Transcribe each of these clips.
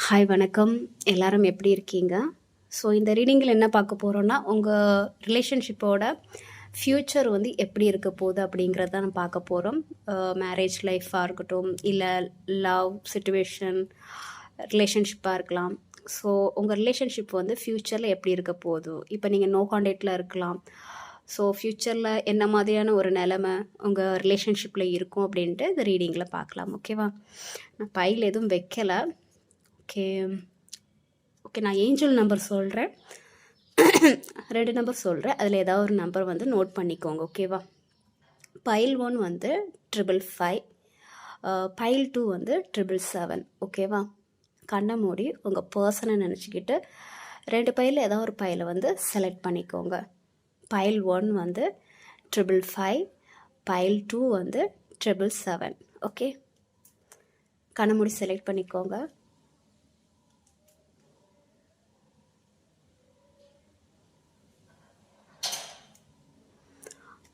Hi வணக்கம். எல்லாரும் எப்படி இருக்கீங்க? ஸோ இந்த ரீடிங்கில் என்ன பார்க்க போகிறோன்னா, உங்கள் ரிலேஷன்ஷிப்போட ஃப்யூச்சர் வந்து எப்படி இருக்க போகுது அப்படிங்கிறத தான் நம்ம பார்க்க போகிறோம். மேரேஜ் லைஃபாக இருக்கட்டும், இல்லை லவ் சிச்சுவேஷன், ரிலேஷன்ஷிப்பாக இருக்கலாம். ஸோ உங்கள் ரிலேஷன்ஷிப் வந்து ஃப்யூச்சரில் எப்படி இருக்க போகுது? இப்போ நீங்கள் நோ கான்டாக்டில் இருக்கலாம். ஸோ ஃப்யூச்சரில் என்ன மாதிரியான ஒரு நிலமை உங்கள் ரிலேஷன்ஷிப்பில் இருக்கும் அப்படின்ட்டு இந்த ரீடிங்கில் பார்க்கலாம். ஓகேவா? நான் பையில் எதுவும் வைக்கலை. ஓகே ஓகே நான் ஏஞ்சல் நம்பர் சொல்கிறேன். 2 நம்பர் சொல்கிறேன். அதில் ஏதாவது ஒரு நம்பர் வந்து நோட் பண்ணிக்கோங்க. ஓகேவா? பைல் 1 வந்து 555, பைல் 2 வந்து 777. ஓகேவா? கண்ணை மூடி உங்கள் பர்சனை நினச்சிக்கிட்டு 2 பைலில் ஏதாவது ஒரு பைலை வந்து செலக்ட் பண்ணிக்கோங்க. பைல் 1 வந்து 555, பைல் 2 வந்து 777. ஓகே, கண்ணை மூடி செலக்ட் பண்ணிக்கோங்க.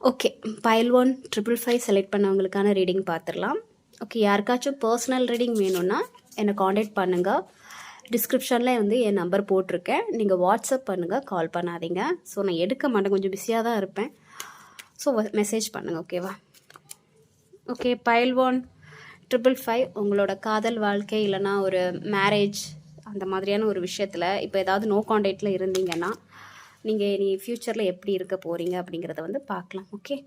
ஓகே, பைல் 1 555 செலக்ட் பண்ணவங்களுக்கான ரீடிங் பார்த்துடலாம். ஓகே, யாருக்காச்சும் பர்சனல் ரீடிங் வேணும்னா என்னை காண்டாக்ட் பண்ணுங்கள். டிஸ்கிரிப்ஷனில் வந்து என் நம்பர் போட்டிருக்கேன். நீங்கள் வாட்ஸ்அப் பண்ணுங்கள், கால் பண்ணாதீங்க. ஸோ நான் எடுக்க மாட்டேன், கொஞ்சம் பிஸியாக தான் இருப்பேன். ஸோ மெசேஜ் பண்ணுங்கள். ஓகேவா? ஓகே, பைல் 1 555 உங்களோட காதல் வாழ்க்கை இல்லைனா ஒரு மேரேஜ் அந்த மாதிரியான ஒரு விஷயத்தில் இப்போ ஏதாவது நோ காண்டாக்டில் இருந்தீங்கன்னா நீங்கள் நீ ஃப்யூச்சரில் எப்படி இருக்க போகிறீங்க அப்படிங்கிறத வந்து பார்க்கலாம். ஓகே,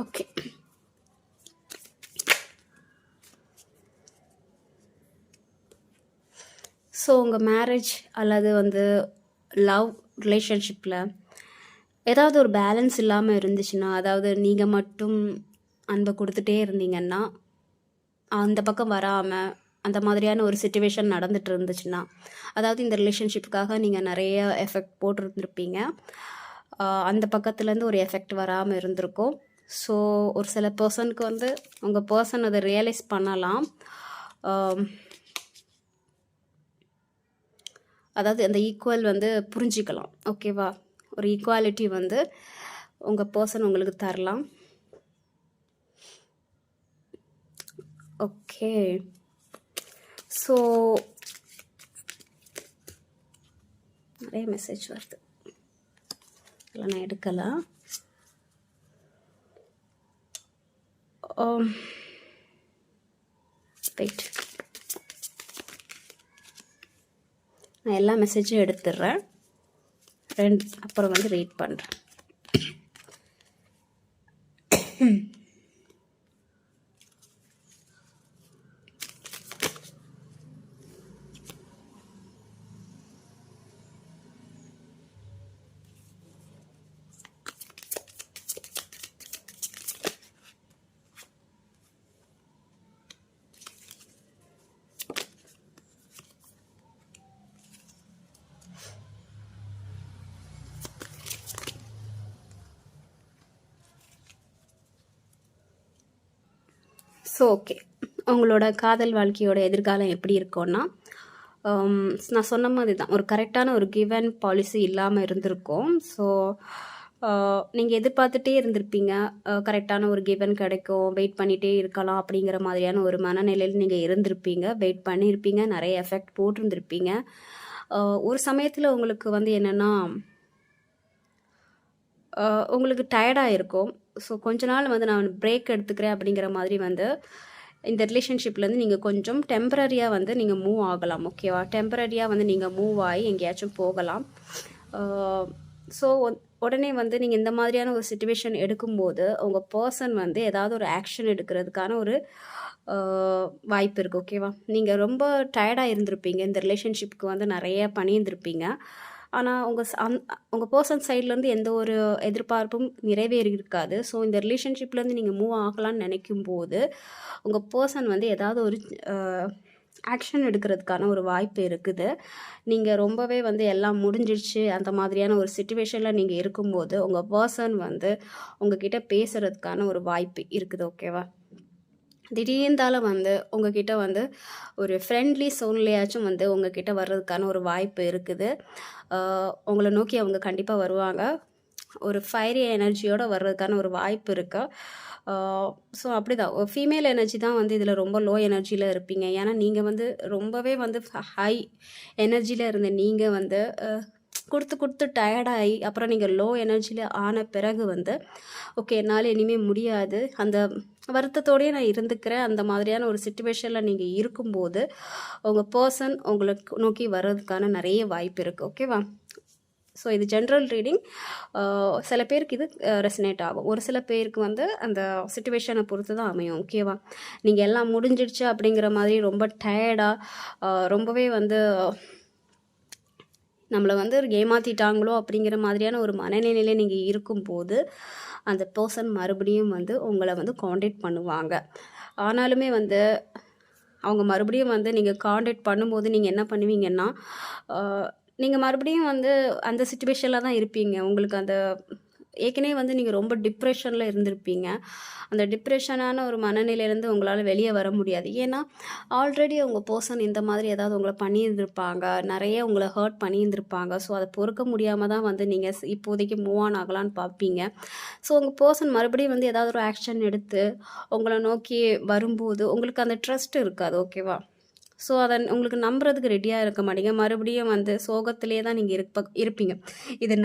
ஓகே ஸோ உங்கள் மேரேஜ் அல்லது வந்து லவ் ரிலேஷன்ஷிப்பில் ஏதாவது ஒரு பேலன்ஸ் இல்லாமல் இருந்துச்சுன்னா, அதாவது நீங்கள் மட்டும் அன்பை கொடுத்துட்டே இருந்தீங்கன்னா, அந்த பக்கம் வராமல் அந்த மாதிரியான ஒரு சிச்சுவேஷன் நடந்துகிட்டு இருந்துச்சுன்னா, அதாவது இந்த ரிலேஷன்ஷிப்புக்காக நீங்கள் நிறைய எஃபெக்ட் போட்டிருந்துருப்பீங்க, அந்த பக்கத்துலேருந்து ஒரு எஃபெக்ட் வராமல் இருந்திருக்கும். ஸோ ஒரு சில பர்சனுக்கு வந்து உங்கள் பர்சன் அதை ரியலைஸ் பண்ணலாம். அதாவது அந்த ஈக்குவல் வந்து புரிஞ்சிக்கலாம். ஓகேவா? ஒரு ஈக்குவாலிட்டி வந்து உங்கள் பர்சன் உங்களுக்கு தரலாம். ஓகே, ஸோ நிறைய மெசேஜ் வருது, இல்லை நான் எடுக்கலாம். வெயிட், நான் எல்லா மெசேஜும் எடுத்துடுறேன், அப்புறம் வந்து ரீட் பண்ணுறேன். ஸோ ஓகே, உங்களோட காதல் வாழ்க்கையோட எதிர்காலம் எப்படி இருக்கும்னா, நான் சொன்ன மாதிரி தான், ஒரு கரெக்டான ஒரு கிவன் பாலிசி இல்லாமல் இருந்திருக்கும். ஸோ நீங்கள் எதிர்பார்த்துட்டே இருந்திருப்பீங்க, கரெக்டான ஒரு கிவன் கிடைக்கும், வெயிட் பண்ணிகிட்டே இருக்கலாம் அப்படிங்கிற மாதிரியான ஒரு மனநிலையில் நீங்கள் இருந்திருப்பீங்க, வெயிட் பண்ணியிருப்பீங்க, நிறைய எஃபெக்ட் போட்டிருந்துருப்பீங்க. ஒரு சமயத்தில் உங்களுக்கு வந்து என்னென்னா, உங்களுக்கு டயர்டாக இருக்கும். ஸோ கொஞ்ச நாள் வந்து நான் பிரேக் எடுத்துக்கிறேன் அப்படிங்கிற மாதிரி வந்து இந்த ரிலேஷன்ஷிப்லேருந்து நீங்கள் கொஞ்சம் டெம்பரரியாக வந்து நீங்கள் மூவ் ஆகலாம். ஓகேவா? டெம்பரரியாக வந்து நீங்கள் மூவ் ஆகி எங்கேயாச்சும் போகலாம். ஸோ உடனே வந்து நீங்கள் இந்த மாதிரியான ஒரு சிச்சுவேஷன் எடுக்கும்போது உங்கள் பர்சன் வந்து ஏதாவது ஒரு ஆக்ஷன் எடுக்கிறதுக்கான ஒரு வாய்ப்பு இருக்குது. ஓகேவா? நீங்கள் ரொம்ப டயர்டாக இருந்திருப்பீங்க, இந்த ரிலேஷன்ஷிப்புக்கு வந்து நிறைய பண்ணியிருந்திருப்பீங்க. ஆனால் உங்கள் பர்சன் சைட்லேருந்து எந்த ஒரு எதிர்பார்ப்பும் நிறைவேறி இருக்காது. ஸோ இந்த ரிலேஷன்ஷிப்லேருந்து நீங்கள் மூவ் ஆகலான்னு நினைக்கும் போது உங்கள் பர்சன் வந்து ஏதாவது ஒரு ஆக்ஷன் எடுக்கிறதுக்கான ஒரு வாய்ப்பு இருக்குது. நீங்கள் ரொம்பவே வந்து எல்லாம் முடிஞ்சிடுச்சு அந்த மாதிரியான ஒரு சிச்சுவேஷனில் நீங்கள் இருக்கும்போது உங்கள் பர்சன் வந்து உங்ககிட்ட பேசுகிறதுக்கான ஒரு வாய்ப்பு இருக்குது. ஓகேவா? திடீர்ந்தால வந்து உங்ககிட்ட வந்து ஒரு ஃப்ரெண்ட்லி சூழ்நிலையாச்சும் வந்து உங்ககிட்ட வர்றதுக்கான ஒரு வாய்ப்பு இருக்குது. உங்களை நோக்கி அவங்க கண்டிப்பாக வருவாங்க. ஒரு ஃபயரி எனர்ஜியோடு வர்றதுக்கான ஒரு வாய்ப்பு இருக்கு. ஸோ அப்படி தான் ஃபீமேல் எனர்ஜி தான் வந்து இதில் ரொம்ப லோ எனர்ஜியில் இருப்பீங்க. ஏன்னா நீங்கள் வந்து ரொம்பவே வந்து ஹை எனர்ஜியில் இருந்த நீங்கள் வந்து கொடுத்து டயர்டாகி அப்புறம் நீங்கள் லோ எனர்ஜியில் ஆன பிறகு வந்து ஓகே என்னால் இனிமேல் முடியாது, அந்த வருத்தத்தோடையே நான் இருந்துக்கிறேன், அந்த மாதிரியான ஒரு சிச்சுவேஷனில் நீங்கள் இருக்கும்போது உங்கள் பர்சன் உங்களுக்கு நோக்கி வர்றதுக்கான நிறைய வாய்ப்பு இருக்குது. ஓகேவா? ஸோ இது ஜென்ரல் ரீடிங். சில பேருக்கு இது ரெசனேட் ஆகும், ஒரு சில பேருக்கு வந்து அந்த சிச்சுவேஷனை பொறுத்து தான் அமையும். ஓகேவா? நீங்கள் எல்லாம் முடிஞ்சிடுச்சு அப்படிங்கிற மாதிரி ரொம்ப டயர்டாக ரொம்பவே வந்து நம்மளை வந்து ஏமாற்றிட்டாங்களோ அப்படிங்கிற மாதிரியான ஒரு மனநிலையில் நீங்கள் இருக்கும்போது அந்த பர்சன் மறுபடியும் வந்து உங்களை வந்து காண்டாக்ட் பண்ணுவாங்க. ஆனாலுமே வந்து அவங்க மறுபடியும் வந்து நீங்கள் காண்டாக்ட் பண்ணும்போது நீங்கள் என்ன பண்ணுவீங்கன்னா, நீங்கள் மறுபடியும் வந்து அந்த சிச்சுவேஷனில் தான் இருப்பீங்க. உங்களுக்கு அந்த ஏற்கனவே வந்து நீங்கள் ரொம்ப டிப்ரெஷனில் இருந்திருப்பீங்க. அந்த டிப்ரெஷனான ஒரு மனநிலையிலேருந்து உங்களால் வெளியே வர முடியாது. ஏன்னா ஆல்ரெடி உங்கள் பர்சன் இந்த மாதிரி ஏதாவது உங்களை பண்ணியிருந்திருப்பாங்க, நிறைய உங்களை ஹர்ட் பண்ணியிருந்திருப்பாங்க. ஸோ அதை பொறுக்க முடியாமல் தான் வந்து நீங்கள் இப்போதைக்கு மூவ் ஆன் ஆகலான்னு பார்ப்பீங்க. ஸோ உங்கள் பர்சன் மறுபடியும் வந்து ஏதாவது ஒரு ஆக்ஷன் எடுத்து உங்களை நோக்கி வரும்போது உங்களுக்கு அந்த ட்ரஸ்ட் இருக்காது. ஓகேவா? ஸோ அதை உங்களுக்கு நம்புறதுக்கு ரெடியாக இருக்க மாட்டீங்க. மறுபடியும் வந்து சோகத்திலே தான் நீங்கள் இருப்பீங்க. இதை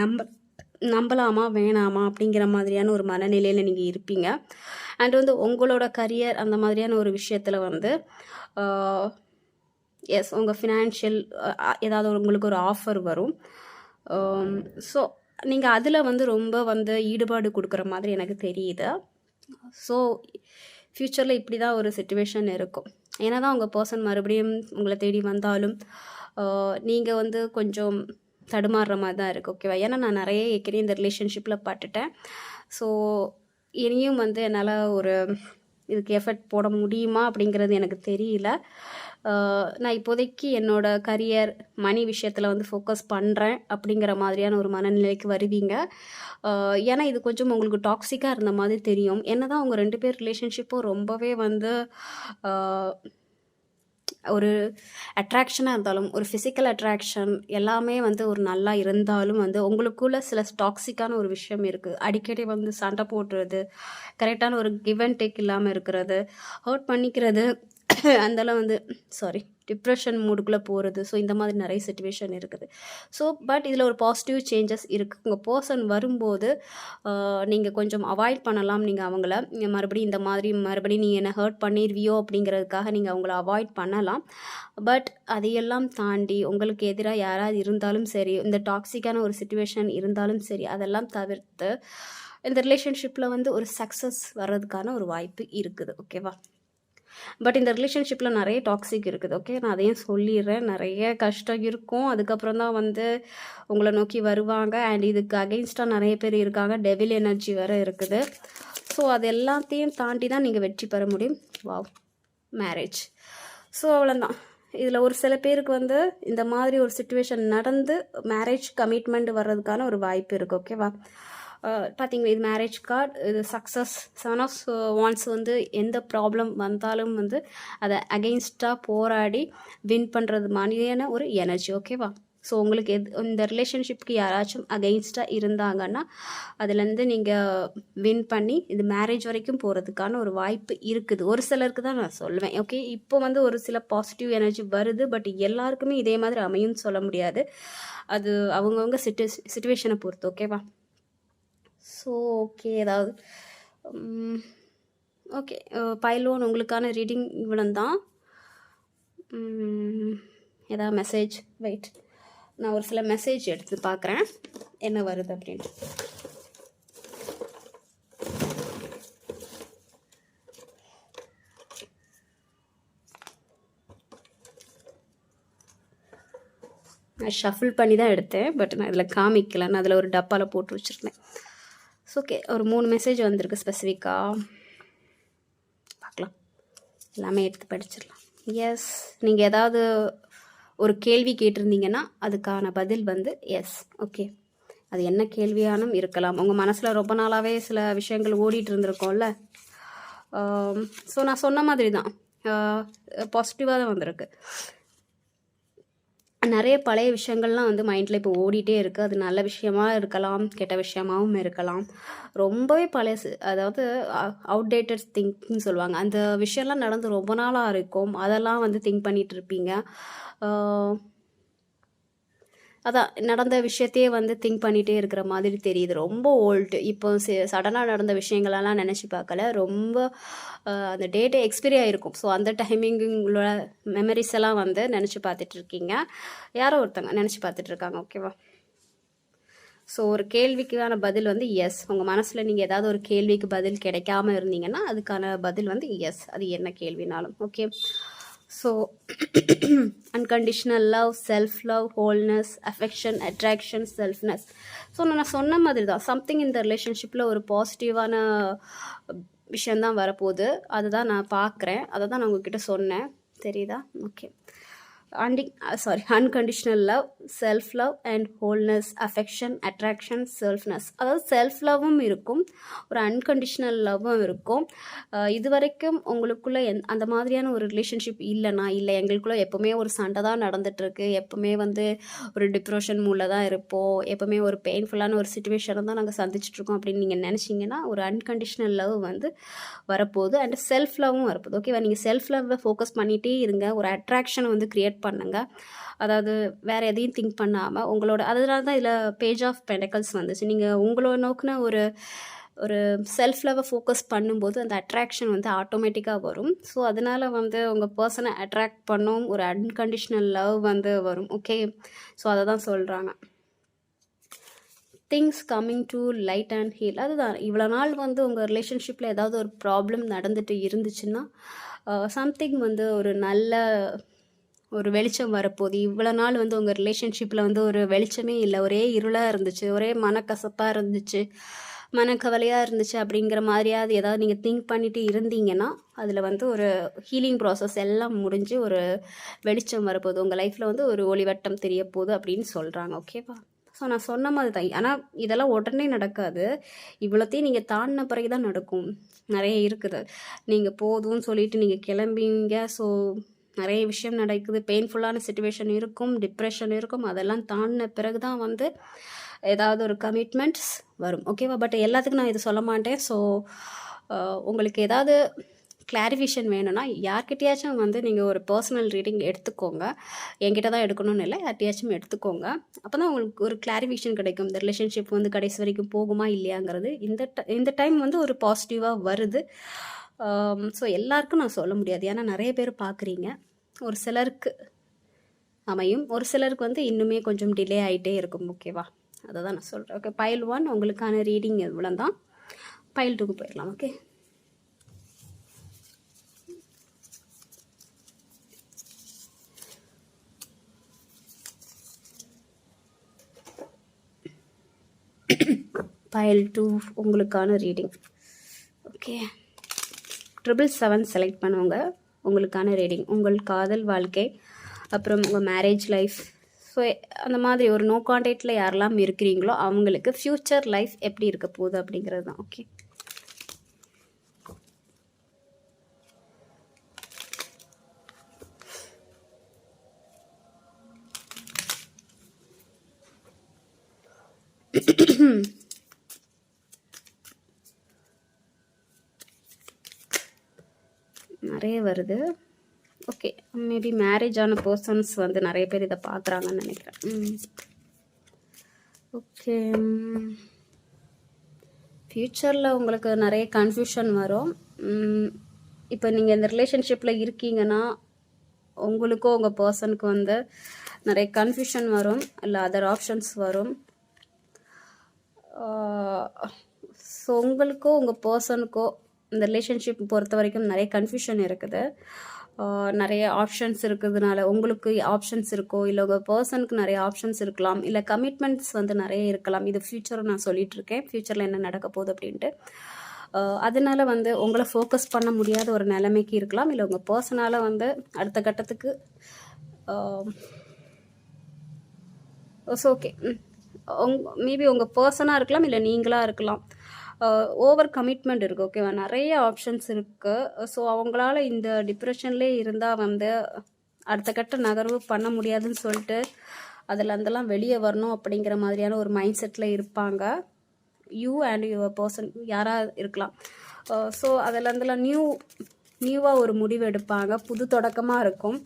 நம்பலாமா வேணாமா அப்படிங்கிற மாதிரியான ஒரு மனநிலையில் நீங்கள் இருப்பீங்க. அண்ட் வந்து உங்களோட கரியர் அந்த மாதிரியான ஒரு விஷயத்தில் வந்து எஸ் உங்கள் ஃபினான்ஷியல் ஏதாவது உங்களுக்கு ஒரு ஆஃபர் வரும். ஸோ நீங்கள் அதில் வந்து ரொம்ப வந்து ஈடுபாடு கொடுக்குற மாதிரி எனக்கு தெரியுது. ஸோ ஃப்யூச்சரில் இப்படி தான் ஒரு சிச்சுவேஷன் இருக்கும். ஏன்னா தான் உங்கள் பர்சன் மறுபடியும் உங்களை தேடி வந்தாலும் நீங்கள் வந்து கொஞ்சம் தடுமாறுற மாதிரி தான் இருக்குது. ஓகேவா? ஏன்னா நான் நிறைய ஏற்கனவே இந்த ரிலேஷன்ஷிப்பில் பட்டுட்டேன். ஸோ இனியும் வந்து என்னால் ஒரு இதுக்கு எஃபர்ட் போட முடியுமா அப்படிங்கிறது எனக்கு தெரியல. நான் இப்போதைக்கு என்னோடய கரியர் மணி விஷயத்தில் வந்து ஃபோக்கஸ் பண்ணுறேன் அப்படிங்கிற மாதிரியான ஒரு மனநிலைக்கு வருவீங்க. ஏன்னா இது கொஞ்சம் உங்களுக்கு டாக்ஸிக்காக இருந்த மாதிரி தெரியும். என்ன தான் அவங்க 2 பேர் ரிலேஷன்ஷிப்பும் ரொம்பவே வந்து ஒரு அட்ராக்ஷனாக இருந்தாலும், ஒரு ஃபிசிக்கல் அட்ராக்ஷன் எல்லாமே வந்து ஒரு நல்லா இருந்தாலும் வந்து உங்களுக்குள்ள சில டாக்ஸிக்கான ஒரு விஷயம் இருக்குது. அடிக்கடி வந்து சண்டை போடுறது, கரெக்டான ஒரு கிவ் அண்ட் டேக் இல்லாமல் இருக்கிறது, ஹர்ட் பண்ணிக்கிறது, அதெல்லாம் வந்து டிப்ரெஷன் மூடுக்குள்ளே போகிறது. ஸோ இந்த மாதிரி நிறைய சிச்சுவேஷன் இருக்குது. ஸோ பட் இதில் ஒரு பாசிட்டிவ் சேஞ்சஸ் இருக்குது. உங்கள் பர்சன் வரும்போது நீங்கள் கொஞ்சம் அவாய்ட் பண்ணலாம். நீங்கள் அவங்கள மறுபடியும் இந்த மாதிரி மறுபடியும் நீ என்னை ஹர்ட் பண்ணிடுவியோ அப்படிங்கிறதுக்காக நீங்கள் அவங்கள அவாய்ட் பண்ணலாம். பட் அதையெல்லாம் தாண்டி உங்களுக்கு எதிராக யாராவது இருந்தாலும் சரி, இந்த டாக்ஸிக்கான ஒரு சிச்சுவேஷன் இருந்தாலும் சரி, அதெல்லாம் தவிர்த்து இந்த ரிலேஷன்ஷிப்பில் வந்து ஒரு சக்ஸஸ் வர்றதுக்கான ஒரு வாய்ப்பு இருக்குது. ஓகேவா? பட் இந்த ரிலேஷன்ஷிப்பில் நிறைய டாக்ஸிக் இருக்குது. ஓகே, நான் அதையும் சொல்லிடுறேன். நிறைய கஷ்டம் இருக்கும். அதுக்கப்புறம் தான் வந்து உங்களை நோக்கி வருவாங்க. அண்ட் இதுக்கு அகெயின்ஸ்டாக நிறைய பேர் இருக்காங்க. டெவில் எனர்ஜி வேறு இருக்குது. ஸோ அது எல்லாத்தையும் தாண்டி தான் நீங்கள் வெற்றி பெற முடியும். Wow, marriage. ஸோ அவ்வளோதான். இதில் ஒரு சில பேருக்கு வந்து இந்த மாதிரி ஒரு சிச்சுவேஷன் நடந்து மேரேஜ் கமிட்மெண்ட் வர்றதுக்கான ஒரு வாய்ப்பு இருக்குது. ஓகேவா? பார்த்தீங்களா, இது மேரேஜ் கார்டு, இது சக்ஸஸ். 7 ஆஃப் வான்ஸ் வந்து எந்த ப்ராப்ளம் வந்தாலும் வந்து அதை அகெயின்ஸ்டாக போராடி வின் பண்ணுறது மாதிரியான ஒரு எனர்ஜி. ஓகேவா? ஸோ உங்களுக்கு இந்த ரிலேஷன்ஷிப்க்கு யாராச்சும் அகெயின்ஸ்டாக இருந்தாங்கன்னா அதுலேருந்து நீங்கள் வின் பண்ணி இது மேரேஜ் வரைக்கும் போகிறதுக்கான ஒரு வாய்ப்பு இருக்குது. ஒரு சிலருக்கு தான் நான் சொல்லுவேன். ஓகே, இப்போ வந்து ஒரு சில பாசிட்டிவ் எனர்ஜி வருது. பட் எல்லாருக்குமே இதே மாதிரி அமையும்னு சொல்ல முடியாது. அது அவங்கவுங்க சிச்சுவேஷனை பொறுத்து. ஓகேவா? ஸோ ஓகே, ஏதாவது ஓகே பைலோன் உங்களுக்கான ரீடிங் இவ்வளோ தான். ஏதாவது மெசேஜ்? வெயிட், நான் ஒரு சில மெசேஜ் எடுத்து பார்க்குறேன் என்ன வருது அப்படின்ட்டு. நான் ஷஃபிள் பண்ணி தான் எடுத்தேன். பட் நான் இதில் காமிக்கல, நான் அதில் ஒரு டப்பாவில் போட்டு வச்சுருந்தேன். ஸோ ஓகே, ஒரு 3 மெசேஜ் வந்திருக்கு ஸ்பெசிஃபிக்காக. பார்க்கலாம், எல்லாமே எடுத்து படிச்சிடலாம். எஸ். நீங்கள் ஏதாவது ஒரு கேள்வி கேட்டிருந்தீங்கன்னா அதுக்கான பதில் வந்து எஸ். ஓகே, அது என்ன கேள்வியானும் இருக்கலாம். உங்கள் மனசில் ரொம்ப நாளாகவே சில விஷயங்கள் ஓடிட்டு இருந்திருக்கோம்ல. ஸோ நான் சொன்ன மாதிரி தான், பாசிட்டிவாக தான் வந்திருக்கு. நிறைய பழைய விஷயங்கள்லாம் வந்து மைண்டில் இப்போ ஓடிட்டே இருக்குது. அது நல்ல விஷயமா இருக்கலாம், கெட்ட விஷயமாகவும் இருக்கலாம். ரொம்பவே பழைய, அதாவது அவுடேட்டட் திங்கிங் சொல்லுவாங்க. அந்த விஷயம்லாம் நடந்து ரொம்ப நாளாக இருக்கும். அதெல்லாம் வந்து திங்க் பண்ணிகிட்டு இருப்பீங்க. அதான் நடந்த விஷயத்தையே வந்து திங்க் பண்ணிகிட்டே இருக்கிற மாதிரி தெரியுது. ரொம்ப ஓல்டு. இப்போ சடனாக நடந்த விஷயங்களெல்லாம் நினச்சி பார்க்கல. ரொம்ப அந்த டேட்டே எக்ஸ்பைரி ஆகிருக்கும். ஸோ அந்த டைமிங்குள்ள மெமரிஸ் எல்லாம் வந்து நினச்சி பார்த்துட்ருக்கீங்க. யாரோ ஒருத்தங்க நினச்சி பார்த்துட்ருக்காங்க. ஓகேவா? ஸோ ஒரு கேள்விக்கான பதில் வந்து எஸ். உங்கள் மனசில் நீங்கள் ஏதாவது ஒரு கேள்விக்கு பதில் கிடைக்காம இருந்தீங்கன்னா அதுக்கான பதில் வந்து எஸ். அது என்ன கேள்வினாலும். Okay. So unconditional love, self love, wholeness, affection, attraction, selfness. So நான் சொன்ன மாதிரி தான், சம்திங் இந்த ரிலேஷன்ஷிப்பில் ஒரு பாசிட்டிவான விஷயந்தான் வரப்போகுது. அதுதான் நான் பார்க்குறேன். அதை தான் நான் உங்ககிட்ட சொன்னேன். தெரியுதா? Okay. Unconditional love, self love and wholeness, affection, attraction, selfness. அதாவது செல்ஃப் லவ்வும் இருக்கும், ஒரு அன்கண்டிஷ்னல் லவ்வும் இருக்கும். இது வரைக்கும் உங்களுக்குள்ளே அந்த மாதிரியான ஒரு ரிலேஷன்ஷிப் இல்லைனா, இல்லை எங்களுக்குள்ளே எப்போவுமே ஒரு சண்டை தான் நடந்துகிட்ருக்கு, எப்போவுமே வந்து ஒரு டிப்ரெஷன் மூடில் தான் இருப்போம், எப்போவுமே ஒரு பெயின்ஃபுல்லான ஒரு சுச்சுவேஷனை தான் நாங்கள் சந்திச்சிட்ருக்கோம் அப்படின்னு நீங்கள் நினச்சிங்கன்னா ஒரு அன்கண்டிஷ்னல் லவ் வந்து வரப்போகுது. அண்ட் செல்ஃப் லவ்வும் வரப்போகுது. ஓகேவா? நீங்கள் செல்ஃப் லவ்வை ஃபோக்கஸ் பண்ணிகிட்டே இருங்க. ஒரு அட்ராக்ஷனை வந்து க்ரியேட் பண்ணுங்க. அதாவது வேறு எதையும் திங்க் பண்ணாமல் உங்களோட, அதனால தான் இதில் பேஜ் ஆஃப் பெண்டக்கல்ஸ் வந்துச்சு. நீங்கள் உங்களோட நோக்கின ஒரு செல்ஃப் லவ்வை ஃபோக்கஸ் பண்ணும்போது அந்த அட்ராக்ஷன் வந்து ஆட்டோமேட்டிக்காக வரும். ஸோ அதனால் வந்து உங்கள் பர்சனை அட்ராக்ட் பண்ணும், ஒரு அன்கண்டிஷ்னல் லவ் வந்து வரும். ஓகே. ஸோ அதை தான் சொல்கிறாங்க. Things coming to light and heal. அதுதான், இவ்வளோ நாள் வந்து உங்கள் ரிலேஷன்ஷிப்பில் ஏதாவது ஒரு ப்ராப்ளம் நடந்துட்டு இருந்துச்சுன்னா சம்திங் வந்து ஒரு நல்ல ஒரு வெளிச்சம் வரப்போகுது. இவ்வளோ நாள் வந்து உங்கள் ரிலேஷன்ஷிப்பில் வந்து ஒரு வெளிச்சமே இல்லை, ஒரே இருளாக இருந்துச்சு, ஒரே மனக்கசப்பாக இருந்துச்சு, மனக்கவலையாக இருந்துச்சு அப்படிங்கிற மாதிரியாவது ஏதாவது நீங்கள் திங்க் பண்ணிட்டு இருந்தீங்கன்னா அதில் வந்து ஒரு ஹீலிங் ப்ராசஸ் எல்லாம் முடிஞ்சு ஒரு வெளிச்சம் வரப்போகுது. உங்கள் லைஃப்பில் வந்து ஒரு ஒளிவட்டம் தெரிய போகுது அப்படின்னு சொல்கிறாங்க. ஓகேவா? ஸோ நான் சொன்ன மாதிரி தான். ஆனால் இதெல்லாம் உடனே நடக்காது. இவ்வளோத்தையும் நீங்கள் தாண்டின பிறகு தான் நடக்கும். நிறைய இருக்குது. நீங்கள் போதும்னு சொல்லிட்டு நீங்கள் கிளம்பிங்க. ஸோ நிறைய விஷயம் நடக்குது, பெயின்ஃபுல்லான சுச்சுவேஷன் இருக்கும், டிப்ரெஷன் இருக்கும். அதெல்லாம் தாண்டின பிறகு தான் வந்து ஏதாவது ஒரு கமிட்மெண்ட்ஸ் வரும். ஓகேவா? பட் எல்லாத்துக்கும் நான் இது சொல்ல மாட்டேன். ஸோ உங்களுக்கு ஏதாவது கிளாரிஃபிகேஷன் வேணும்னா யார்கிட்டயாச்சும் வந்து நீங்கள் ஒரு பர்சனல் ரீடிங் எடுத்துக்கோங்க. என்கிட்ட தான் எடுக்கணும்னு இல்லை, யார்கிட்டயாச்சும் எடுத்துக்கோங்க. அப்போ தான் உங்களுக்கு ஒரு கிளாரிஃபிகேஷன் கிடைக்கும். இந்த ரிலேஷன்ஷிப் வந்து கடைசி வரைக்கும் போகுமா இல்லையாங்கிறது. இந்த டைம் வந்து ஒரு பாசிட்டிவாக வருது. ஸோ எல்லாருக்கும் நான் சொல்ல முடியாது, ஏன்னா நிறைய பேர் பார்க்குறீங்க. ஒரு சிலருக்கு அமையும், ஒரு சிலருக்கு வந்து இன்னுமே கொஞ்சம் டிலே ஆகிட்டே இருக்கும். ஓகேவா? அதை தான் நான் சொல்கிறேன். ஓகே, பைல் 1 உங்களுக்கான ரீடிங் இவ்வளோ தான். பைல் 2க்கு போயிடலாம். ஓகே. பைல் 2 உங்களுக்கான ரீடிங். ஓகே, 777 செலக்ட் பண்ணுவாங்க. உங்களுக்கான ரீடிங் உங்கள் காதல் வாழ்க்கை, அப்புறம் உங்கள் மேரேஜ் லைஃப். ஸோ அந்த மாதிரி ஒரு நோ கான்டாக்டில் யாரெல்லாம் இருக்கிறீங்களோ அவங்களுக்கு ஃப்யூச்சர் லைஃப் எப்படி இருக்க போகுது அப்படிங்கிறது தான். ஓகே, நிறைய வருது. ஓகே, மேபி மேரேஜ் ஆன பர்சன்ஸ் வந்து நிறைய பேர் இதை பார்க்குறாங்கன்னு நினைக்கிறேன். ஓகே, ஃப்யூச்சரில் உங்களுக்கு நிறைய கன்ஃபியூஷன் வரும். இப்போ நீங்கள் இந்த ரிலேஷன்ஷிப்பில் இருக்கீங்கன்னா உங்களுக்கும் உங்கள் பர்சனுக்கு வந்து நிறைய கன்ஃபியூஷன் வரும், இல்லை அதர் ஆப்ஷன்ஸ் வரும். ஸோ உங்களுக்கோ உங்கள் பர்சனுக்கோ இந்த ரிலேஷன்ஷிப் பொறுத்த வரைக்கும் நிறைய கன்ஃபியூஷன் இருக்குது. நிறைய ஆப்ஷன்ஸ் இருக்கிறதுனால உங்களுக்கு ஆப்ஷன்ஸ் இருக்கோ, இல்லை உங்கள் பர்சனுக்கு நிறைய ஆப்ஷன்ஸ் இருக்கலாம், இல்லை கமிட்மெண்ட்ஸ் வந்து நிறைய இருக்கலாம். இது ஃப்யூச்சரை நான் சொல்லிகிட்ருக்கேன், ஃப்யூச்சரில் என்ன நடக்க போகுது அப்படின்ட்டு. அதனால வந்து உங்களை ஃபோக்கஸ் பண்ண முடியாத ஒரு நிலைமைக்கு இருக்கலாம். இல்லை உங்கள் பர்சனால் வந்து அடுத்த கட்டத்துக்கு ஓகே மேபி உங்கள் பர்சனாக இருக்கலாம், இல்லை நீங்களாக இருக்கலாம். ஓவர் கமிட்மெண்ட் இருக்குது, ஓகேவா? நிறைய ஆப்ஷன்ஸ் இருக்குது. ஸோ அவங்களால இந்த டிப்ரெஷன்லேயே இருந்தால் வந்து அடுத்த கட்ட நகர்வு பண்ண முடியாதுன்னு சொல்லிட்டு அதில் இருந்தெல்லாம் வெளியே வரணும் அப்படிங்கிற மாதிரியான ஒரு மைண்ட் செட்டில் இருப்பாங்க. யூ அண்ட் யுவர் பர்சன் யாராக இருக்கலாம். ஸோ அதில் இருந்தெல்லாம் நியூவாக ஒரு முடிவு எடுப்பாங்க, புது தொடக்கமாக இருக்கும்.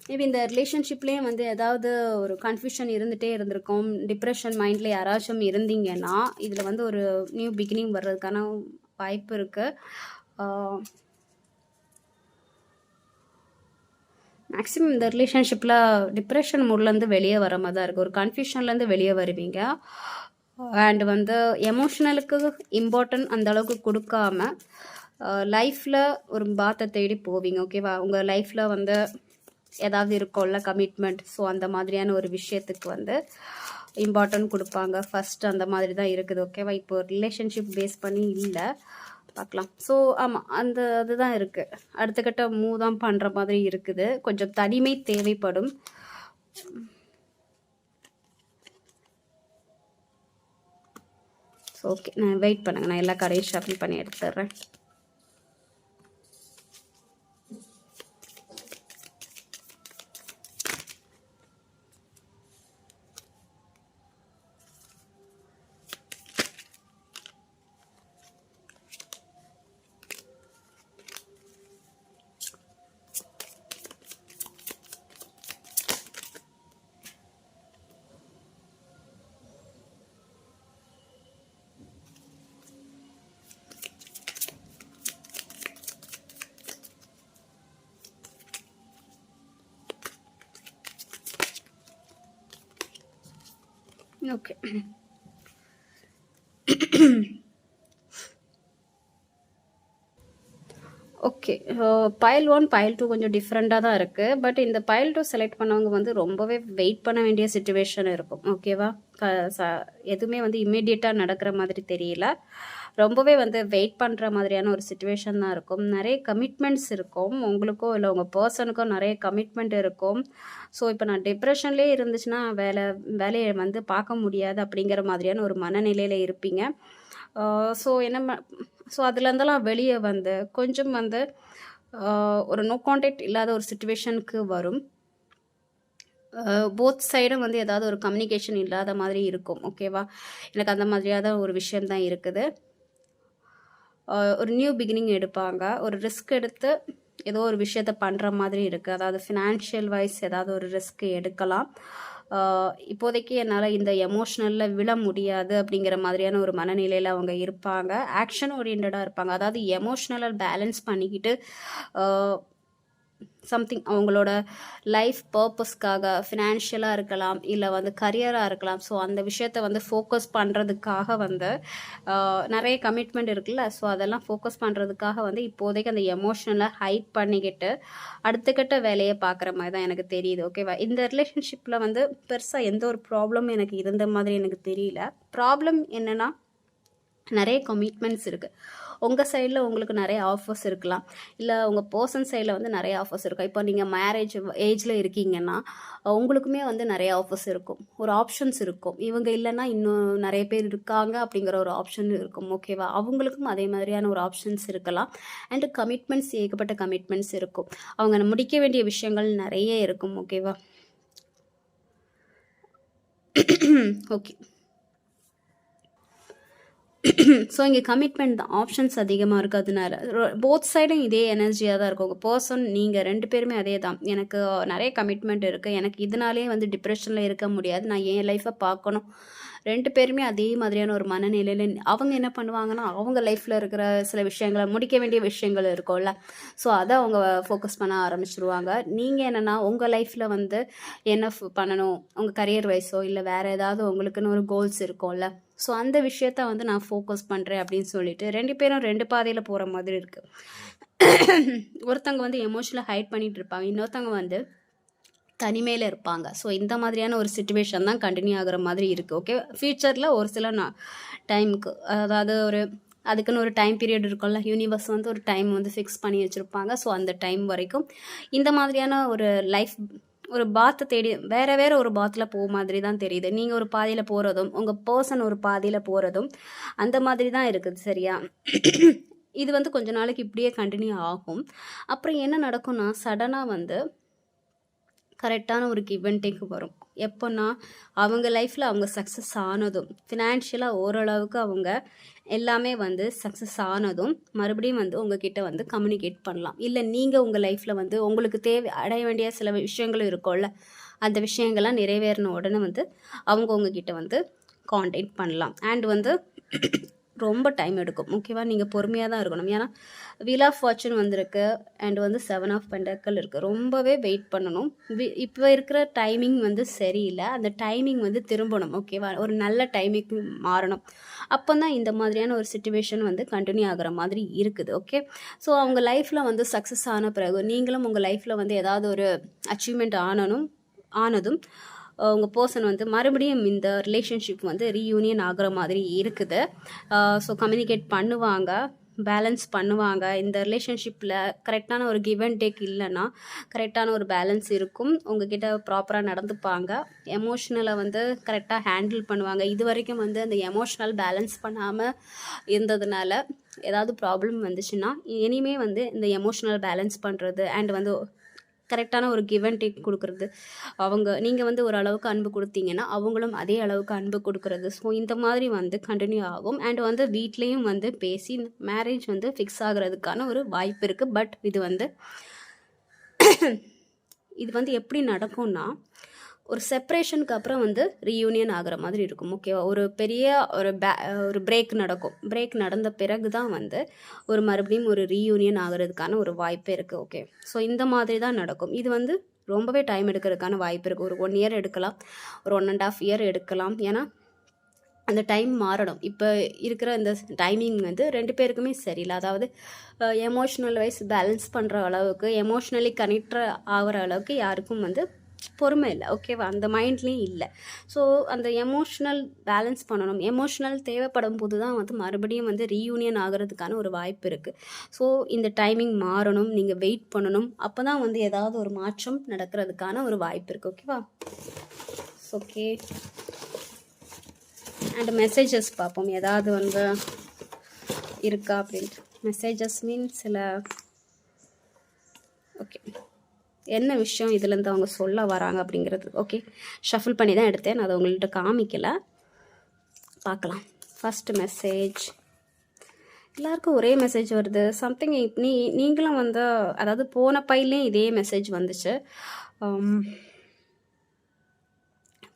மேபி இந்த ரிலேஷன்ஷிப்லேயே வந்து ஏதாவது ஒரு கன்ஃபியூஷன் இருந்துகிட்டே இருந்திருக்கும். டிப்ரெஷன் மைண்டில் யாராச்சும் இருந்தீங்கன்னா இதில் வந்து ஒரு நியூ பிகினிங் வர்றதுக்கான வாய்ப்பு இருக்குது. மேக்ஸிமம் இந்த ரிலேஷன்ஷிப்பில் டிப்ரெஷன் மூட்லேருந்து வெளியே வர மாதிரி தான் இருக்குது. ஒரு கன்ஃபியூஷன்லேருந்து வெளியே வருவீங்க. அண்ட் வந்து எமோஷ்னலுக்கு இம்பார்ட்டன்ட் அந்த அளவுக்கு கொடுக்காம லைஃப்பில் ஒரு பாத்தை தேடி போவீங்க, ஓகேவா? உங்கள் லைஃப்பில் வந்து ஏதாவது இருக்கும்ல கமிட்மெண்ட், ஸோ அந்த மாதிரியான ஒரு விஷயத்துக்கு வந்து இம்பார்ட்டன்ட் கொடுப்பாங்க ஃபஸ்ட். அந்த மாதிரி தான் இருக்குது, ஓகேவா? இப்போ ரிலேஷன்ஷிப் பேஸ் பண்ணி இல்லை, பார்க்கலாம். ஸோ ஆமாம், அதுதான் இருக்குது. அடுத்த கட்ட மூவ் தான் பண்ணுற மாதிரி இருக்குது. கொஞ்சம் தனிமை தேவைப்படும். ஓகே, நான் வெயிட் பண்ணுங்க, நான் எல்லா கடையும் ஷாப்பிங் பண்ணி எடுத்துடுறேன். Okay, okay. பைல் 1 பைல் 2 கொஞ்சம் டிஃப்ரெண்ட்டாக தான் இருக்குது. பட் இந்த பைல் 2 செலக்ட் பண்ணவங்க வந்து ரொம்பவே வெயிட் பண்ண வேண்டிய சுச்சுவேஷன் இருக்கும், ஓகேவா? எதுவுமே வந்து இம்மீடியட்டாக நடக்கிற மாதிரி தெரியல. ரொம்பவே வந்து வெயிட் பண்ணுற மாதிரியான ஒரு சுச்சுவேஷன் தான் இருக்கும். நிறைய கமிட்மெண்ட்ஸ் இருக்கும் உங்களுக்கோ, இல்லை உங்கள் பர்சனுக்கோ நிறைய கமிட்மெண்ட் இருக்கும். ஸோ இப்போ நான் டிப்ரெஷன்லேயே இருந்துச்சுன்னா வேலையை வந்து பார்க்க முடியாது அப்படிங்கிற மாதிரியான ஒரு மனநிலையில் இருப்பீங்க. ஸோ ஸோ அதுலேருந்தெல்லாம் வெளியே வந்து கொஞ்சம் வந்து ஒரு நோ கான்டாக்ட் இல்லாத ஒரு சுச்சுவேஷனுக்கு வரும். போத் சைடும் வந்து ஏதாவது ஒரு கம்யூனிகேஷன் இல்லாத மாதிரி இருக்கும், ஓகேவா? எனக்கு அந்த மாதிரியான ஒரு விஷயம்தான் இருக்குது. ஒரு நியூ பிகினிங் எடுப்பாங்க, ஒரு ரிஸ்க் எடுத்து ஏதோ ஒரு விஷயத்த பண்ணுற மாதிரி இருக்குது. அதாவது ஃபினான்ஷியல் வைஸ் ஏதாவது ஒரு ரிஸ்க் எடுக்கலாம். இப்போதைக்கு என்னால் இந்த எமோஷ்னலில் விழ முடியாது அப்படிங்கிற மாதிரியான ஒரு மனநிலையில் அவங்க இருப்பாங்க. ஆக்ஷன் ஓரியன்டாக இருப்பாங்க. அதாவது எமோஷ்னலை பேலன்ஸ் பண்ணிக்கிட்டு சம்திங் அவங்களோட லைஃப் பர்பஸ்க்காக ஃபினான்ஷியலாக இருக்கலாம், இல்லை வந்து கரியராக இருக்கலாம். ஸோ அந்த விஷயத்த வந்து ஃபோக்கஸ் பண்ணுறதுக்காக வந்து நிறைய கமிட்மெண்ட் இருக்குல்ல, ஸோ அதெல்லாம் ஃபோக்கஸ் பண்ணுறதுக்காக வந்து இப்போதைக்கு அந்த எமோஷனலை ஹைட் பண்ணிக்கிட்டு அடுத்த கட்ட வேலையை பார்க்குற மாதிரி தான் எனக்கு தெரியுது, ஓகேவா? இந்த ரிலேஷன்ஷிப்பில் வந்து பெருசாக எந்த ஒரு ப்ராப்ளம் எனக்கு இருந்த மாதிரி எனக்கு தெரியல. ப்ராப்ளம் என்னென்னா நிறைய கமிட்மெண்ட்ஸ் இருக்குது. உங்கள் சைடில் உங்களுக்கு நிறைய ஆஃபர்ஸ் இருக்கலாம், இல்லை உங்கள் பர்சன் சைடில் வந்து நிறைய ஆஃபர்ஸ் இருக்கும். இப்போ நீங்கள் மேரேஜ் ஏஜில் இருக்கீங்கன்னா உங்களுக்குமே வந்து நிறைய ஆஃபர்ஸ் இருக்கும், ஒரு ஆப்ஷன்ஸ் இருக்கும். இவங்க இல்லைன்னா இன்னும் நிறைய பேர் இருக்காங்க அப்படிங்கிற ஒரு ஆப்ஷன் இருக்கும், ஓகேவா? அவங்களுக்கும் அதே மாதிரியான ஒரு ஆப்ஷன்ஸ் இருக்கலாம். அண்டு கமிட்மெண்ட்ஸ், ஏகப்பட்ட கமிட்மெண்ட்ஸ் இருக்கும். அவங்க முடிக்க வேண்டிய விஷயங்கள் நிறைய இருக்கும், ஓகேவா? ஓகே. ஸோ இங்கே கமிட்மெண்ட் தான், ஆப்ஷன்ஸ் அதிகமாக இருக்கிறதுனால போத் சைடும் இதே எனர்ஜியாக தான் இருக்கும். உங்கள் பர்சன் நீங்கள் 2 பேருமே அதே தான். எனக்கு நிறைய கமிட்மெண்ட் இருக்குது, எனக்கு இதனாலே வந்து டிப்ரெஷனில் இருக்க முடியாது, நான் என் லைஃப்பை பார்க்கணும். 2 பேருமே அதே மாதிரியான ஒரு மனநிலையில் அவங்க என்ன பண்ணுவாங்கன்னா, அவங்க லைஃப்பில் இருக்கிற சில விஷயங்களை, முடிக்க வேண்டிய விஷயங்கள் இருக்கும்ல, ஸோ அதை அவங்க ஃபோக்கஸ் பண்ண ஆரம்பிச்சிருவாங்க. நீங்கள் என்னென்னா உங்கள் லைஃப்பில் வந்து என்ன பண்ணணும், உங்கள் கரியர் வைஸோ இல்லை வேறு ஏதாவது உங்களுக்குன்னு ஒரு கோல்ஸ் இருக்கும்ல, ஸோ அந்த விஷயத்த வந்து நான் ஃபோக்கஸ் பண்ணுறேன் அப்படின்னு சொல்லிட்டு 2 பேரும் 2 பாதையில் போகிற மாதிரி இருக்குது. ஒருத்தவங்க வந்து எமோஷனலாக ஹைட் பண்ணிகிட்டு இருப்பாங்க, இன்னொருத்தவங்க வந்து தனிமையில் இருப்பாங்க. ஸோ இந்த மாதிரியான ஒரு சிச்சுவேஷன் தான் கண்டினியூ ஆகிற மாதிரி இருக்குது. ஓகே, ஃப்யூச்சரில் ஒரு சில டைமுக்கு, அதாவது அதுக்குன்னு ஒரு டைம் பீரியட் இருக்கும்ல, யூனிவர்ஸ் வந்து ஒரு டைம் வந்து ஃபிக்ஸ் பண்ணி வச்சுருப்பாங்க. ஸோ அந்த டைம் வரைக்கும் இந்த மாதிரியான ஒரு லைஃப் ஒரு பாத்தை தேடி வேறு ஒரு பாத்தில் போக மாதிரி தான் தெரியுது. நீங்கள் ஒரு பாதையில் போகிறதும் உங்கள் பர்சன் ஒரு பாதையில் போகிறதும் அந்த மாதிரி தான் இருக்குது. சரியா? இது வந்து கொஞ்ச நாளைக்கு இப்படியே கண்டினியூ ஆகும். அப்புறம் என்ன நடக்கும்னா, சடனாக வந்து கரெக்டான ஒரு கிவ் அண்ட் டேக் வரும். எப்போன்னா, அவங்க லைஃப்பில் அவங்க சக்ஸஸ் ஆனதும், ஃபினான்ஷியலாக ஓரளவுக்கு அவங்க எல்லாமே வந்து சக்ஸஸ் ஆனதும் மறுபடியும் வந்து உங்ககிட்ட வந்து கம்யூனிகேட் பண்ணலாம். இல்லை நீங்கள் உங்கள் லைஃப்பில் வந்து உங்களுக்கு அடைய வேண்டிய சில விஷயங்களும் இருக்கும்ல, அந்த விஷயங்கள்லாம் நிறைவேறின உடனே வந்து அவங்க உங்ககிட்ட வந்து காண்டாக்ட் பண்ணலாம். அண்ட் வந்து ரொம்ப டைம் எடுக்கும். ஓகேவா? நீங்கள் பொறுமையாக தான் இருக்கணும். ஏன்னா வீல் ஆஃப் ஃபார்ச்சூன் வந்திருக்கு அண்ட் வந்து 7 ஆஃப் பென்டக்கிள் இருக்குது. ரொம்பவே வெயிட் பண்ணணும். இப்போ இருக்கிற டைமிங் வந்து சரியில்லை. அந்த டைமிங் வந்து திரும்பணும். ஓகேவா? ஒரு நல்ல டைமிங் மாறணும். அப்போ தான் இந்த மாதிரியான ஒரு சிச்சுவேஷன் வந்து கண்டினியூ ஆகிற மாதிரி இருக்குது. ஓகே, ஸோ அவங்க லைஃப்பில் வந்து சக்ஸஸ் ஆன பிறகு நீங்களும் உங்கள் லைஃப்பில் வந்து ஏதாவது ஒரு அச்சீவ்மெண்ட் ஆனதும் உங்கள் பர்சன் வந்து மறுபடியும் இந்த ரிலேஷன்ஷிப் வந்து ரீயூனியன் ஆகிற மாதிரி இருக்குது. ஸோ கம்யூனிகேட் பண்ணுவாங்க, பேலன்ஸ் பண்ணுவாங்க. இந்த ரிலேஷன்ஷிப்பில் கரெக்டான ஒரு கிவ் அண்ட் டேக் இல்லைன்னா கரெக்டான ஒரு பேலன்ஸ் இருக்கும். உங்ககிட்ட ப்ராப்பராக நடந்துப்பாங்க. எமோஷ்னலை வந்து கரெக்டாக ஹேண்டில் பண்ணுவாங்க. இது வரைக்கும் வந்து அந்த எமோஷ்னல் பேலன்ஸ் பண்ணாமல் இருந்ததுனால ஏதாவது ப்ராப்ளம் வந்துச்சுன்னா, இனிமே வந்து இந்த எமோஷ்னல் பேலன்ஸ் பண்ணுறது அண்ட் வந்து கரெக்டான ஒரு கிவ் அண்ட் டேக் கொடுக்குறது, நீங்கள் வந்து ஒரு அளவுக்கு அன்பு கொடுத்தீங்கன்னா அவங்களும் அதே அளவுக்கு அன்பு கொடுக்குறது. ஸோ இந்த மாதிரி வந்து கண்டினியூ ஆகும். அண்ட் வந்து வீட்லேயும் வந்து பேசி மேரேஜ் வந்து ஃபிக்ஸ் ஆகிறதுக்கான ஒரு வாய்ப்பு இருக்குது. பட் இது வந்து எப்படி நடக்கும்னா, ஒரு செப்ரேஷனுக்கு அப்புறம் வந்து ரீயூனியன் ஆகிற மாதிரி இருக்கும். ஓகேவா? ஒரு பெரிய ஒரு பிரேக் நடக்கும். பிரேக் நடந்த பிறகு தான் வந்து மறுபடியும் ஒரு ரீயூனியன் ஆகிறதுக்கான ஒரு வாய்ப்பு இருக்குது. ஓகே, ஸோ இந்த மாதிரி தான் நடக்கும். இது வந்து ரொம்பவே டைம் எடுக்கிறதுக்கான வாய்ப்பு இருக்குது. ஒரு 1 இயர் எடுக்கலாம், ஒரு 1.5 இயர் எடுக்கலாம். ஏன்னா அந்த டைம் மாறணும். இப்போ இருக்கிற இந்த டைமிங் வந்து 2 பேருக்குமே சரியில்லை. அதாவது எமோஷ்னல் வைஸ் பேலன்ஸ் பண்ணுற அளவுக்கு, எமோஷ்னலி கனெக்ட் ஆகிற அளவுக்கு யாருக்கும் வந்து பொறுமை இல்லை. ஓகேவா? அந்த மைண்ட்லேயும் இல்லை. ஸோ அந்த எமோஷ்னல் பேலன்ஸ் பண்ணணும். எமோஷ்னல் தேவைப்படும் போது தான் வந்து மறுபடியும் வந்து ரீயூனியன் ஆகிறதுக்கான ஒரு வாய்ப்பு இருக்குது. ஸோ இந்த டைமிங் மாறணும், நீங்கள் வெயிட் பண்ணணும். அப்போ தான் வந்து ஏதாவது ஒரு மாற்றம் நடக்கிறதுக்கான ஒரு வாய்ப்பு இருக்குது. ஓகேவா? ஓகே, அண்ட் மெசேஜஸ் பார்ப்போம் ஏதாவது வந்து இருக்கா அப்படின்ட்டு. மெசேஜஸ் மீன்ஸ் சில ஓகே என்ன விஷயம் இதுலேருந்து அவங்க சொல்ல வராங்க அப்படிங்கிறது. ஓகே, ஷஃபிள் பண்ணி தான் எடுத்தேன், நான் அதை உங்கள்கிட்ட காமிக்கலை. பார்க்கலாம். ஃபஸ்ட்டு மெசேஜ் எல்லாருக்கும் ஒரே மெசேஜ் வருது. சம்திங் நீங்களும் வந்து, அதாவது போன பையிலையும் இதே மெசேஜ் வந்துச்சு.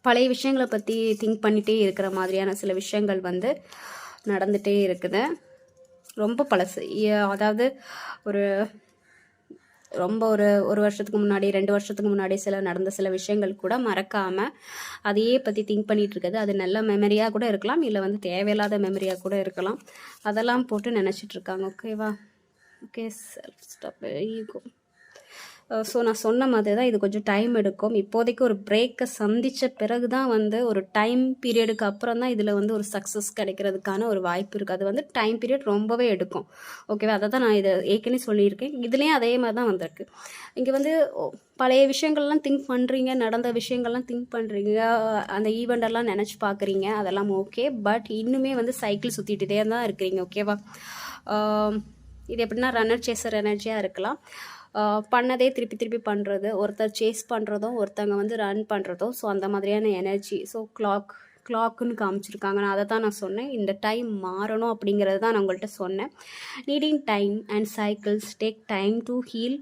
பழைய விஷயங்களை பற்றி திங்க் பண்ணிகிட்டே இருக்கிற மாதிரியான சில விஷயங்கள் வந்து நடந்துகிட்டே இருக்குது. ரொம்ப பழசு. அதாவது ரொம்ப ஒரு வருஷத்துக்கு முன்னாடி, 2 வருஷத்துக்கு முன்னாடி நடந்த சில விஷயங்கள் கூட மறக்காமல் அதையே பற்றி திங்க் பண்ணிகிட்டு இருக்குது. அது நல்ல மெமரியாக கூட இருக்கலாம், இல்லை வந்து தேவையில்லாத மெமரியாக கூட இருக்கலாம். அதெல்லாம் போட்டு நினச்சிட்ருக்காங்க. ஓகேவா? Okay, self stop ego. So நான் சொன்ன மாதிரி தான் இது கொஞ்சம் டைம் எடுக்கும். இப்போதைக்கு ஒரு பிரேக்கை சந்தித்த பிறகு தான் வந்து ஒரு டைம் பீரியடுக்கு அப்புறம் தான் இதில் வந்து ஒரு சக்ஸஸ் கிடைக்கிறதுக்கான ஒரு வாய்ப்பு இருக்குது. அது வந்து டைம் பீரியட் ரொம்பவே எடுக்கும். ஓகேவா? அதை தான் நான் இதை ஏற்கனவே சொல்லியிருக்கேன். இதுலேயும் அதே மாதிரி தான் வந்திருக்கு. இங்கே வந்து பழைய விஷயங்கள்லாம் திங்க் பண்ணுறீங்க, நடந்த விஷயங்கள்லாம் திங்க் பண்ணுறீங்க, அந்த ஈவெண்டெல்லாம் நினச்சி பார்க்குறீங்க, அதெல்லாம் ஓகே. பட் இன்னுமே வந்து சைக்கிள் சுற்றிகிட்டே தான் இருக்கிறீங்க. ஓகேவா? இது எப்படின்னா ரன்னர் சேசர் எனர்ஜியாக இருக்கலாம். பண்ணதே திருப்பி பண்ணுறது, ஒருத்தர் சேஸ் பண்ணுறதும் ஒருத்தங்க வந்து ரன் பண்ணுறதும். ஸோ அந்த மாதிரியான எனர்ஜி. ஸோ கிளாக்குன்னு காமிச்சிருக்காங்க. நான் அதை தான் நான் சொன்னேன். இந்த டைம் மாறணும் அப்படிங்கிறது தான் நான் உங்கள்கிட்ட சொன்னேன். Needing time and cycles take time to heal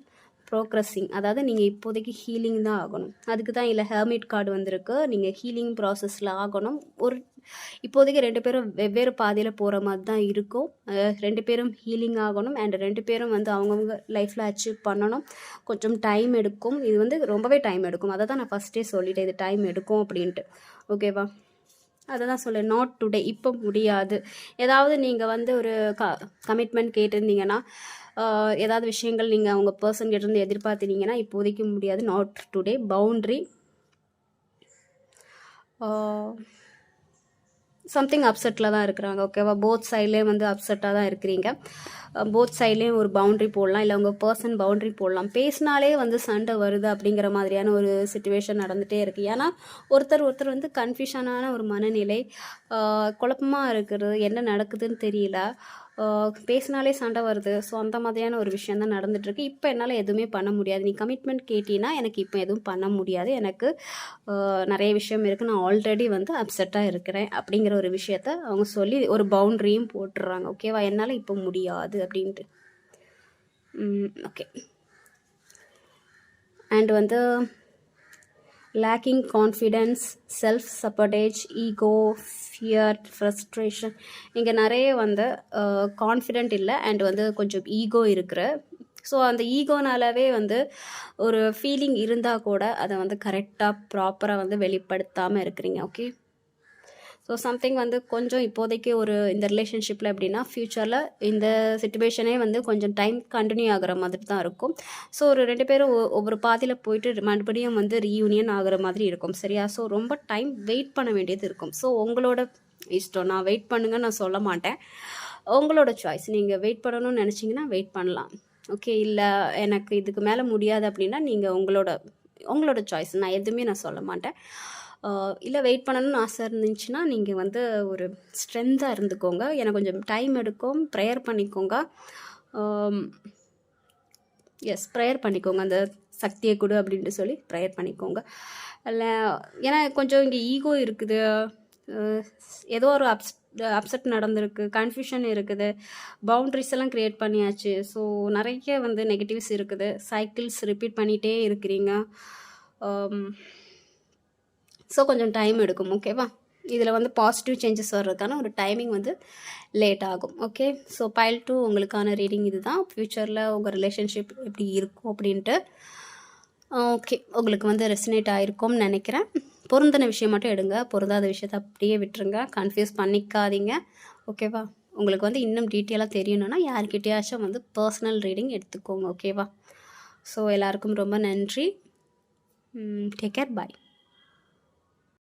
progressing. அதாவது நீங்கள் இப்போதைக்கு ஹீலிங் தான் ஆகணும். அதுக்கு தான் இல்லை ஹெர்மிட் கார்டு வந்திருக்கு. நீங்கள் ஹீலிங் ப்ராசஸில் ஆகணும். இப்போதைக்கு 2 பேரும் வெவ்வேறு பாதையில் போகிற மாதிரி தான் இருக்கும். 2 பேரும் ஹீலிங் ஆகணும் அண்ட் 2 பேரும் வந்து அவங்கவுங்க லைஃப்பில் அச்சீவ் பண்ணணும். கொஞ்சம் டைம் எடுக்கும். இது வந்து ரொம்பவே டைம் எடுக்கும். அதை தான் நான் ஃபஸ்ட்டே சொல்லிட்டேன், இது டைம் எடுக்கும் அப்படின்ட்டு. ஓகேவா? அதை தான் சொல்லேன், நாட் டுடே, இப்போ முடியாது. ஏதாவது நீங்கள் வந்து ஒரு கமிட்மெண்ட் கேட்டிருந்தீங்கன்னா, ஏதாவது விஷயங்கள் நீங்கள் அவங்க பர்சன் கிட்டேருந்து எதிர்பார்த்துனீங்கன்னா இப்போதைக்கு முடியாது. நாட் டுடே, பவுண்ட்ரி, சம்திங் அப்செட்டில் தான் இருக்கிறாங்க. ஓகேவா? போத் சைட்லேயும் வந்து அப்செட்டாக தான் இருக்கிறீங்க. போத் சைட்லேயும் ஒரு பவுண்ட்ரி போடலாம், இல்லை உங்கள் பர்சன் பவுண்ட்ரி போடலாம். பேசினாலே வந்து சண்டை வருது அப்படிங்கிற மாதிரியான ஒரு சிச்சுவேஷன் நடந்துகிட்டே இருக்குது. ஏன்னா ஒருத்தர் வந்து கன்ஃபியூஷனான ஒரு மனநிலை, குழப்பமாக இருக்கிறது, என்ன நடக்குதுன்னு தெரியல, பேசினாலே சண்டை வருது. ஸோ அந்த மாதிரியான ஒரு விஷயம் தான் நடந்துகிட்ருக்கு. இப்போ என்னால் எதுவுமே பண்ண முடியாது. நீ கமிட்மெண்ட் கேட்டீங்கன்னா எனக்கு இப்போ எதுவும் பண்ண முடியாது, எனக்கு நிறைய விஷயம் இருக்குது, நான் ஆல்ரெடி வந்து அப்செட்டாக இருக்கிறேன் அப்படிங்கிற ஒரு விஷயத்த அவங்க சொல்லி ஒரு பவுண்ட்ரியும் போட்டுடுறாங்க. ஓகேவா? என்னால் இப்போ முடியாது அப்படின்ட்டு. ஓகே. அண்ட் வந்து lacking confidence, self sabotage, ego, fear, frustration. இங்கே நிறைய வந்து கான்ஃபிடென்ட் இல்லை அண்ட் வந்து கொஞ்சம் ஈகோ இருக்கிற. ஸோ அந்த ஈகோனாலவே வந்து ஒரு ஃபீலிங் இருந்தால் கூட அதை வந்து கரெக்டாக ப்ராப்பராக வந்து வெளிப்படுத்தாமல் இருக்கிறீங்க. ஓகே. ஸோ சம்திங் வந்து கொஞ்சம் இப்போதைக்கு ஒரு இந்த ரிலேஷன்ஷிப்பில் எப்படின்னா ஃப்யூச்சரில் இந்த சிச்சுவேஷனே வந்து கொஞ்சம் டைம் கண்டினியூ ஆகிற மாதிரி தான் இருக்கும். ஸோ ஒரு 2 பேரும் ஒவ்வொரு பாதியில் போயிட்டு மறுபடியும் வந்து ரீயூனியன் ஆகிற மாதிரி இருக்கும். சரியா? ஸோ ரொம்ப டைம் வெயிட் பண்ண வேண்டியது இருக்கும். ஸோ உங்களோட இஷ்டம். நான் வெயிட் பண்ணுங்கன்னு நான் சொல்ல மாட்டேன், உங்களோட சாய்ஸ். நீங்கள் வெயிட் பண்ணணும்னு நினச்சிங்கன்னா வெயிட் பண்ணலாம். ஓகே. இல்லை எனக்கு இதுக்கு மேலே முடியாது அப்படின்னா நீங்கள் உங்களோட சாய்ஸ். நான் எதுவுமே நான் சொல்ல மாட்டேன். இல்லை வெயிட் பண்ணணும்னு ஆசை இருந்துச்சுன்னா நீங்கள் வந்து ஒரு ஸ்ட்ரென்த்தாக இருந்துக்கோங்க. எனக்கு கொஞ்சம் டைம் எடுக்கும், ப்ரேயர் பண்ணிக்கோங்க. எஸ், ப்ரேயர் பண்ணிக்கோங்க. அந்த சக்தியை கொடு அப்படின்ட்டு சொல்லி ப்ரேயர் பண்ணிக்கோங்க. இல்லை ஏன்னா கொஞ்சம் இங்கே ஈகோ இருக்குது, ஏதோ ஒரு அப்செட் நடந்திருக்கு, கன்ஃபியூஷன் இருக்குது, பவுண்ட்ரிஸ் எல்லாம் க்ரியேட் பண்ணியாச்சு. ஸோ நிறைய வந்து நெகட்டிவ்ஸ் இருக்குது, சைக்கிள்ஸ் ரிப்பீட் பண்ணிகிட்டே இருக்கிறீங்க. ஸோ கொஞ்சம் டைம் எடுக்கும். ஓகேவா? இதில் வந்து பாசிட்டிவ் சேஞ்சஸ் வர்றதுக்கான ஒரு டைமிங் வந்து லேட் ஆகும். ஓகே. ஸோ பைல் 2 உங்களுக்கான ரீடிங் இது தான். ஃப்யூச்சரில் உங்கள் ரிலேஷன்ஷிப் எப்படி இருக்கும் அப்படின்ட்டு. ஓகே, உங்களுக்கு வந்து ரெசினேட் ஆகிருக்கும்னு நினைக்கிறேன். பொருந்தின விஷயம் மட்டும் எடுங்க, பொருந்தாத விஷயத்தை அப்படியே விட்டுருங்க, கன்ஃபியூஸ் பண்ணிக்காதீங்க. ஓகேவா? உங்களுக்கு வந்து இன்னும் டீட்டெயிலாக தெரியணுன்னா யார்கிட்டயாச்சும் வந்து பர்சனல் ரீடிங் எடுத்துக்கோங்க. ஓகேவா? ஸோ எல்லாருக்கும் ரொம்ப நன்றி. Take care. பாய்.